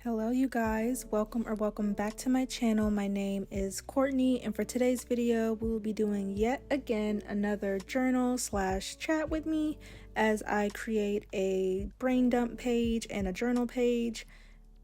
Hello you guys, welcome back to my channel. My name is Courtney, and for today's video we will be doing yet again another journal / chat with me as I create a brain dump page and a journal page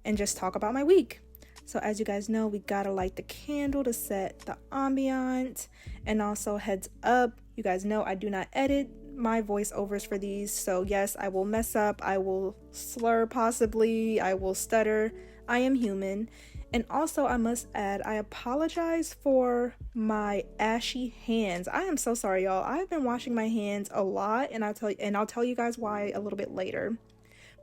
and just talk about my week. So as you guys know, we gotta light the candle to set the ambiance. And also, heads up, you guys know I do not edit my voiceovers for these, so yes, I will mess up, I will slur, possibly I will stutter. I am human. And also, I must add, I apologize for my ashy hands. I am so sorry, y'all. I've been washing my hands a lot, and I'll tell you guys why a little bit later.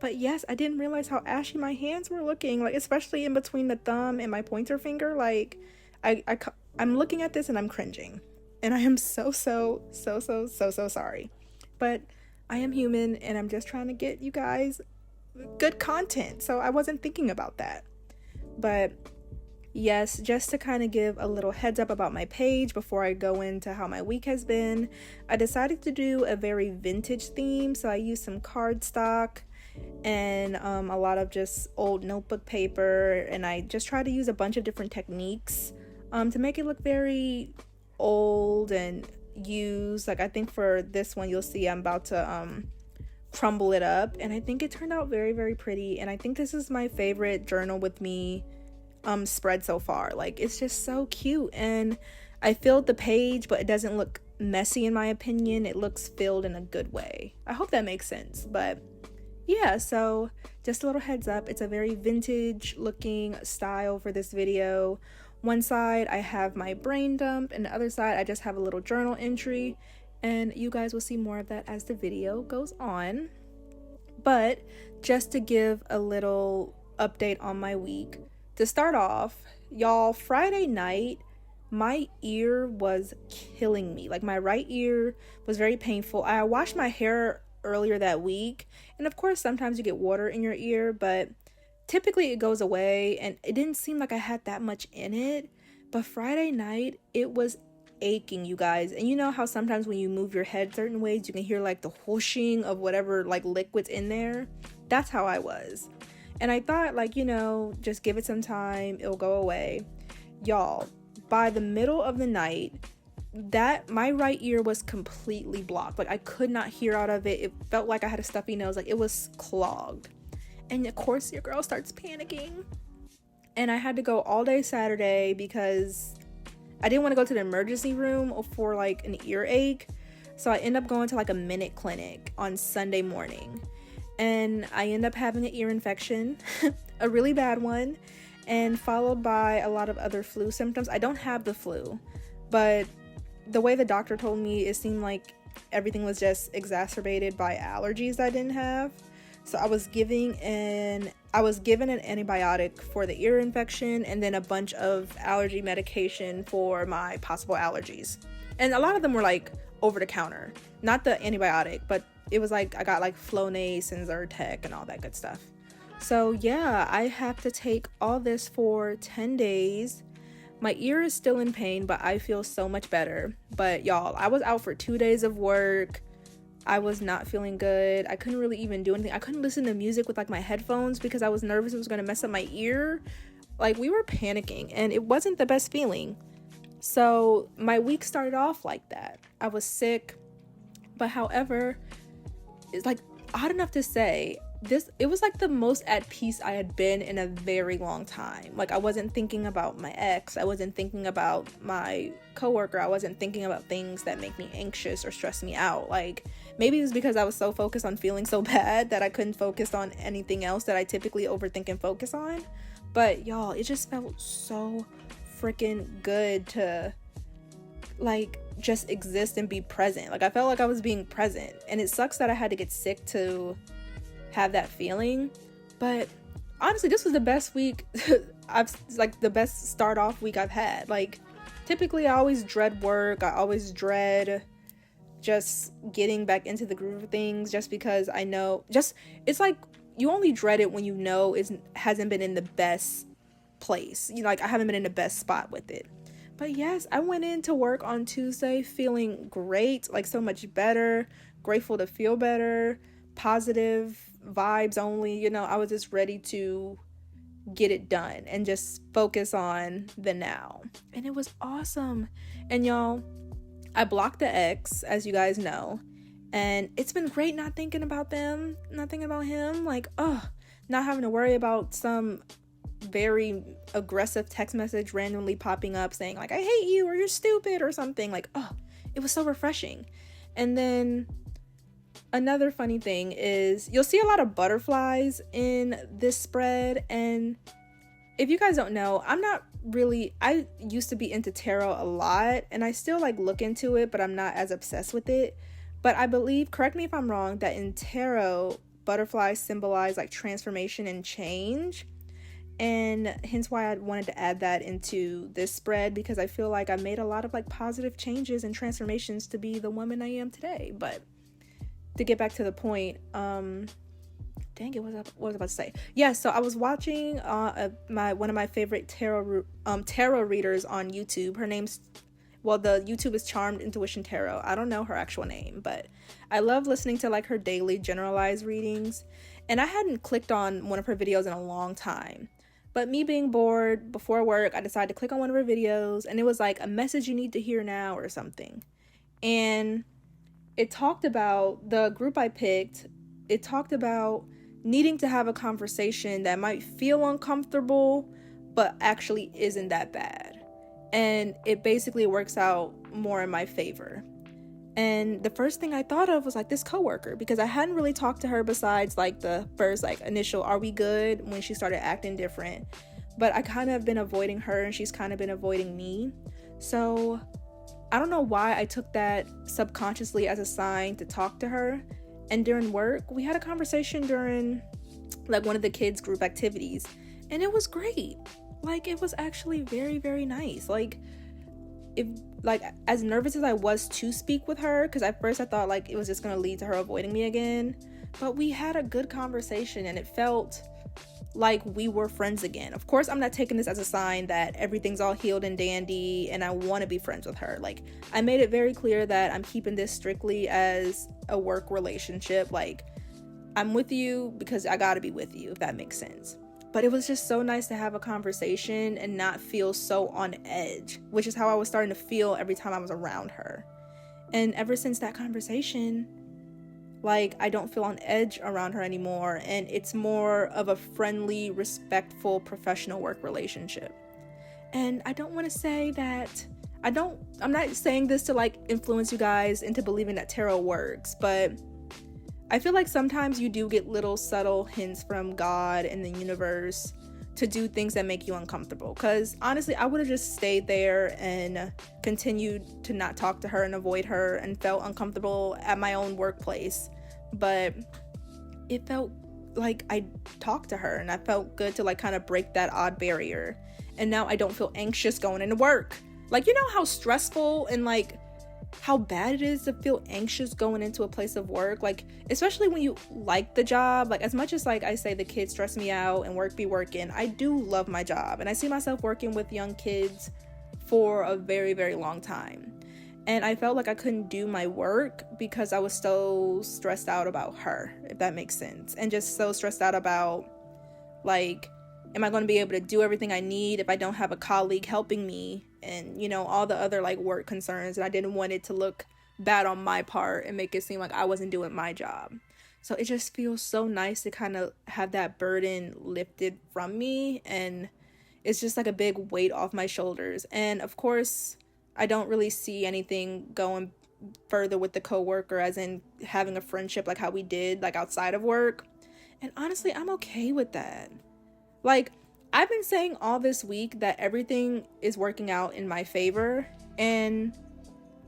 But yes, I didn't realize how ashy my hands were looking, like especially in between the thumb and my pointer finger. Like I'm looking at this and I'm cringing, and I am so sorry. But I am human, and I'm just trying to get you guys good content, so I wasn't thinking about that. But yes, just to kind of give a little heads up about my page before I go into how my week has been, I decided to do a very vintage theme. So I used some cardstock and a lot of just old notebook paper, and I just try to use a bunch of different techniques to make it look very old and used. Like I think for this one, you'll see I'm about to crumble it up, and I think it turned out very pretty. And I think this is my favorite journal with me spread so far. Like it's just so cute, and I filled the page, but it doesn't look messy in my opinion. It looks filled in a good way. I hope that makes sense. But yeah, so just a little heads up, it's a very vintage looking style for this video. One side I have my brain dump, and the other side I just have a little journal entry, and you guys will see more of that as the video goes on. But just to give a little update on my week, to start off, y'all, Friday night my ear was killing me. Like my right ear was very painful. I washed my hair earlier that week, and of course sometimes you get water in your ear, but typically it goes away, and it didn't seem like I had that much in it. But Friday night it was aching, you guys. And you know how sometimes when you move your head certain ways you can hear like the whooshing of whatever like liquids in there? That's how I was. And I thought, like, you know, just give it some time, it'll go away. Y'all, by the middle of the night, that my right ear was completely blocked. Like I could not hear out of it. It felt like I had a stuffy nose. Like it was clogged. And of course your girl starts panicking, and I had to go all day Saturday because I didn't want to go to the emergency room for like an earache. So I ended up going to like a minute clinic on Sunday morning, and I ended up having an ear infection, a really bad one, and followed by a lot of other flu symptoms. I don't have the flu, but the way the doctor told me, it seemed like everything was just exacerbated by allergies I didn't have. So I was given an antibiotic for the ear infection, and then a bunch of allergy medication for my possible allergies. And a lot of them were like over the counter, not the antibiotic, but it was like I got like Flonase and Zyrtec and all that good stuff. So yeah, I have to take all this for 10 days. My ear is still in pain, but I feel so much better. But y'all, I was out for 2 days of work. I was not feeling good. I couldn't really even do anything. I couldn't listen to music with like my headphones because I was nervous it was going to mess up my ear. Like we were panicking, and it wasn't the best feeling. So my week started off like that. I was sick, but however, it's like odd enough to say, it was like the most at peace I had been in a very long time. Like I wasn't thinking about my ex, I wasn't thinking about my coworker, I wasn't thinking about things that make me anxious or stress me out. Like maybe it was because I was so focused on feeling so bad that I couldn't focus on anything else that I typically overthink and focus on. But y'all, it just felt so freaking good to like just exist and be present. Like I felt like I was being present, and it sucks that I had to get sick to have that feeling. But honestly, this was the best week the best start off week I've had. Like typically I always dread work, I always dread just getting back into the groove of things, just because I know, just it's like you only dread it when you know it hasn't been in the best place, you know, like I haven't been in the best spot with it. But yes, I went into work on Tuesday feeling great, like so much better, grateful to feel better, positive vibes only. You know, I was just ready to get it done and just focus on the now. And it was awesome. And y'all, I blocked the ex, as you guys know, and it's been great not thinking about them, not thinking about him, like, not having to worry about some very aggressive text message randomly popping up saying like, I hate you, or you're stupid, or something. Like, it was so refreshing. And then another funny thing is you'll see a lot of butterflies in this spread. And if you guys don't know, I used to be into tarot a lot, and I still like look into it, but I'm not as obsessed with it. But I believe, correct me if I'm wrong, that in tarot, butterflies symbolize like transformation and change. And hence why I wanted to add that into this spread, because I feel like I made a lot of like positive changes and transformations to be the woman I am today. But to get back to the point, dang it, what was I about to say? Yeah, so I was watching one of my favorite tarot readers on YouTube. Her name's, the YouTube is Charmed Intuition Tarot. I don't know her actual name, but I love listening to like her daily generalized readings. And I hadn't clicked on one of her videos in a long time. But me being bored before work, I decided to click on one of her videos, and it was like a message you need to hear now or something. And it talked about, the group I picked, it talked about needing to have a conversation that might feel uncomfortable, but actually isn't that bad. And it basically works out more in my favor. And the first thing I thought of was like this coworker, because I hadn't really talked to her besides like the first like initial "are we good" when she started acting different. But I kind of been avoiding her, and she's kind of been avoiding me. So I don't know why I took that subconsciously as a sign to talk to her. And during work, we had a conversation during like one of the kids' group activities, and it was great. Like, it was actually very, very nice. Like, as nervous as I was to speak with her, because at first I thought like it was just going to lead to her avoiding me again, but we had a good conversation, and it felt like we were friends again. Of course, I'm not taking this as a sign that everything's all healed and dandy and I want to be friends with her. Like, I made it very clear that I'm keeping this strictly as a work relationship. Like, I'm with you because I gotta be with you, if that makes sense. But it was just so nice to have a conversation and not feel so on edge, which is how I was starting to feel every time I was around her. And ever since that conversation, like, I don't feel on edge around her anymore, and it's more of a friendly, respectful, professional work relationship. And I don't want to say that I'm not saying this to like influence you guys into believing that tarot works, but I feel like sometimes you do get little subtle hints from God and the universe to do things that make you uncomfortable. Because honestly, I would have just stayed there and continued to not talk to her and avoid her and felt uncomfortable at my own workplace. But it felt like I talked to her, and I felt good to like kind of break that odd barrier. And now I don't feel anxious going into work. Like, you know how stressful and like how bad it is to feel anxious going into a place of work, like especially when you like the job. Like, as much as like I say the kids stress me out and work be working, I do love my job, and I see myself working with young kids for a very, very long time. And I felt like I couldn't do my work because I was so stressed out about her, if that makes sense, and just so stressed out about like, am I going to be able to do everything I need if I don't have a colleague helping me, and, you know, all the other like work concerns. And I didn't want it to look bad on my part and make it seem like I wasn't doing my job. So it just feels so nice to kind of have that burden lifted from me, and it's just like a big weight off my shoulders. And of course, I don't really see anything going further with the coworker, as in having a friendship like how we did like outside of work. And honestly, I'm okay with that. Like, I've been saying all this week that everything is working out in my favor, and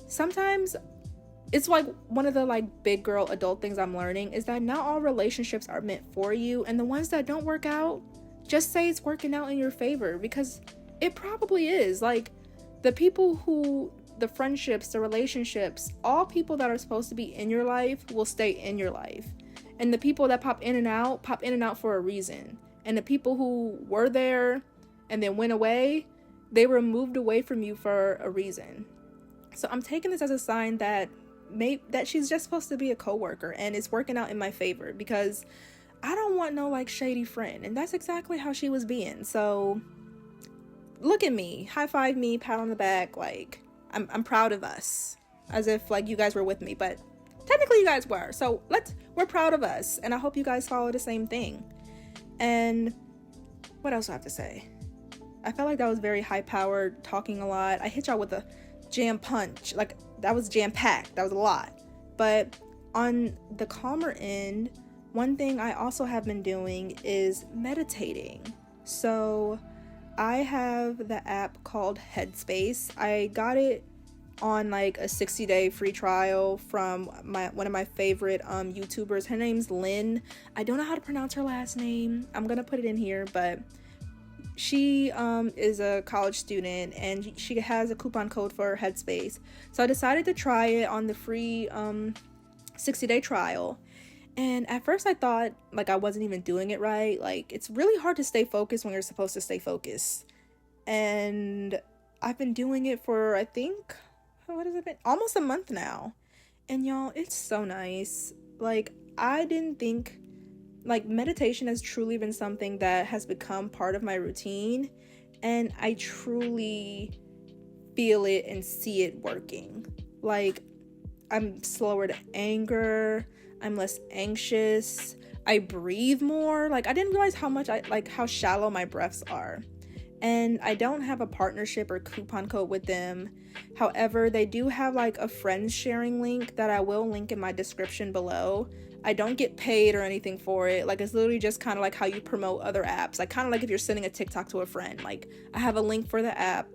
sometimes it's like one of the like big girl adult things I'm learning is that not all relationships are meant for you, and the ones that don't work out, just say it's working out in your favor, because it probably is. Like, the friendships, the relationships, all people that are supposed to be in your life will stay in your life, and the people that pop in and out for a reason. And the people who were there and then went away, they were moved away from you for a reason. So I'm taking this as a sign that she's just supposed to be a coworker, and it's working out in my favor, because I don't want no like shady friend. And that's exactly how she was being. So look at me, high five me, pat on the back, like I'm proud of us, as if like you guys were with me, but technically you guys were. So we're proud of us, and I hope you guys follow the same thing. And what else do I have to say? I felt like that was very high powered, talking a lot. I hit y'all with a jam punch, like that was jam packed, that was a lot. But on the calmer end, one thing I also have been doing is meditating. So I have the app called Headspace. I got it on like a 60-day free trial from one of my favorite YouTubers. Her name's Lynn. I don't know how to pronounce her last name. I'm gonna put it in here, but she is a college student, and she has a coupon code for Headspace. So I decided to try it on the free 60-day trial. And at first I thought like I wasn't even doing it right. Like, it's really hard to stay focused when you're supposed to stay focused. And I've been doing it for, I think, what has it been? Almost a month now. And y'all, it's so nice. Like, I didn't think, like, meditation has truly been something that has become part of my routine. And I truly feel it and see it working. Like, I'm slower to anger. I'm less anxious. I breathe more. Like, I didn't realize how shallow my breaths are. And I don't have a partnership or coupon code with them. However, they do have like a friends sharing link that I will link in my description below. I don't get paid or anything for it. Like, it's literally just kind of like how you promote other apps. Like, kind of like if you're sending a TikTok to a friend. Like, I have a link for the app.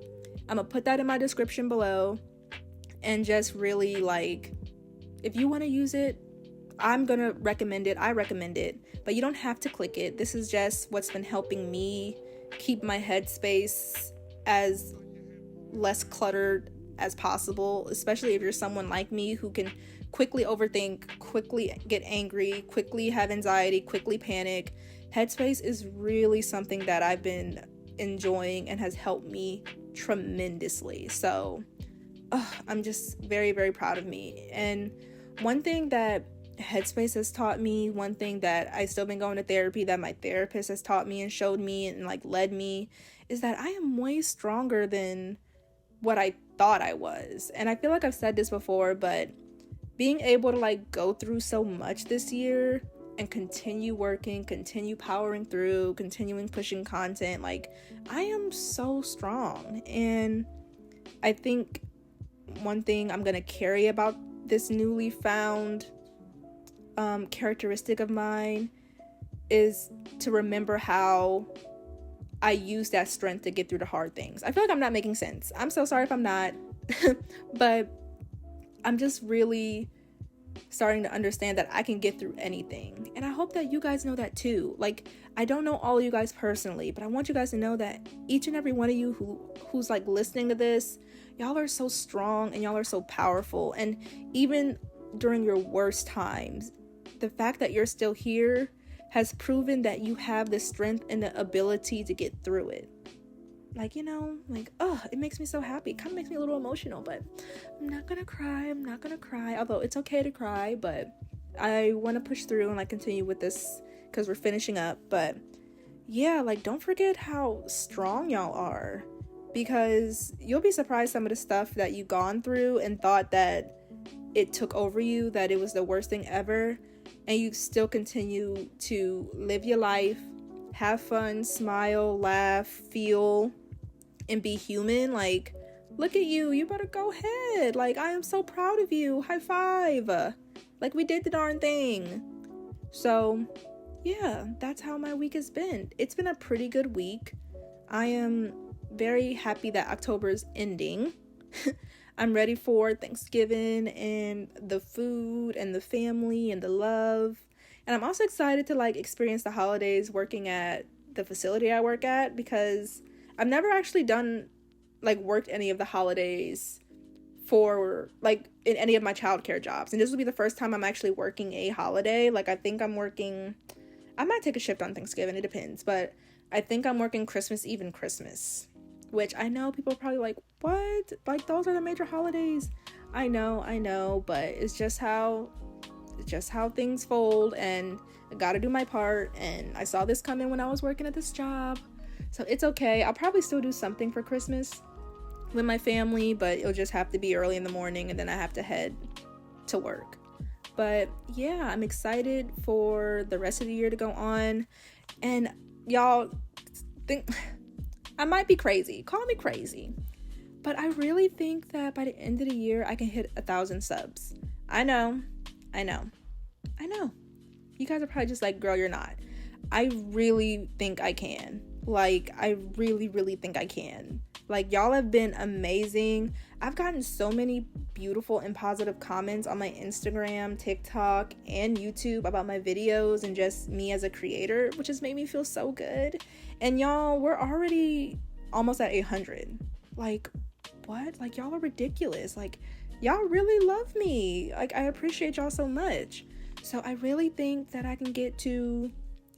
I'm gonna put that in my description below. And just really, like, if you want to use it, I'm gonna recommend it. I recommend it, but you don't have to click it. This is just what's been helping me keep my headspace as less cluttered as possible, especially if you're someone like me who can quickly overthink, quickly get angry, quickly have anxiety, quickly panic. Headspace is really something that I've been enjoying and has helped me tremendously. So I'm just very, very proud of me. And one thing that Headspace has taught me, one thing that I still been going to therapy, that my therapist has taught me and showed me and like led me, is that I am way stronger than what I thought I was. And I feel like I've said this before, but being able to like go through so much this year and continue working, continue powering through, continuing pushing content, like, I am so strong. And I think one thing I'm gonna carry about this newly found characteristic of mine is to remember how I use that strength to get through the hard things. I feel like I'm not making sense. I'm so sorry if I'm not, but I'm just really starting to understand that I can get through anything. And I hope that you guys know that too. Like, I don't know all of you guys personally, but I want you guys to know that each and every one of you who's like listening to this, y'all are so strong and y'all are so powerful. And even during your worst times, the fact that you're still here has proven that you have the strength and the ability to get through it. Like, you know, like, it makes me so happy. It kind of makes me a little emotional, but I'm not gonna cry. Although it's okay to cry, but I want to push through and like continue with this because we're finishing up. But yeah, like, don't forget how strong y'all are, because you'll be surprised some of the stuff that you've gone through and thought that it took over you, that it was the worst thing ever, and you still continue to live your life, have fun, smile, laugh, feel, and be human. Like, look at you. You better go ahead. Like, I am so proud of you. High five. Like, we did the darn thing. So, yeah, that's how my week has been. It's been a pretty good week. I am very happy that October is ending. I'm ready for Thanksgiving and the food and the family and the love. And I'm also excited to like experience the holidays working at the facility I work at, because I've never actually worked any of the holidays for like in any of my childcare jobs. And this will be the first time I'm actually working a holiday. Like, I think I might take a shift on Thanksgiving, it depends, but I think I'm working Christmas Eve and Christmas, which I know people are probably like, what? Like, those are the major holidays. I know, but it's just how just how things fold, and I gotta do my part. And I saw this coming when I was working at this job, so it's okay. I'll probably still do something for Christmas with my family, but it'll just have to be early in the morning, and then I have to head to work. But yeah, I'm excited for the rest of the year to go on. And y'all think I might be crazy, call me crazy, but I really think that by the end of the year I can hit 1,000 subs. I know you guys are probably just like, girl, you're not. I really think I can. Like, I really think I can. Like, y'all have been amazing. I've gotten so many beautiful and positive comments on my Instagram, TikTok, and YouTube about my videos and just me as a creator, which has made me feel so good. And y'all, we're already almost at 800. Like, what? Like, y'all are ridiculous. Like, y'all really love me. Like, I appreciate y'all so much. So I really think that I can get to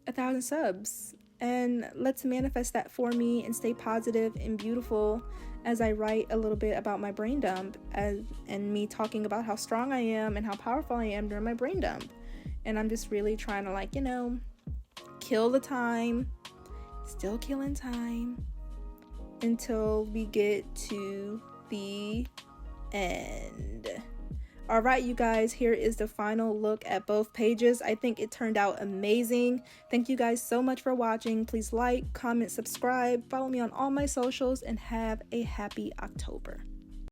1,000 subs. And let's manifest that for me and stay positive and beautiful as I write a little bit about my brain dump and me talking about how strong I am and how powerful I am during my brain dump. And I'm just really trying to, like, kill the time, still killing time until we get to the end. All right, you guys, here is the final look at both pages. I think it turned out amazing. Thank you guys so much for watching. Please like, comment, subscribe, follow me on all my socials, and have a happy October.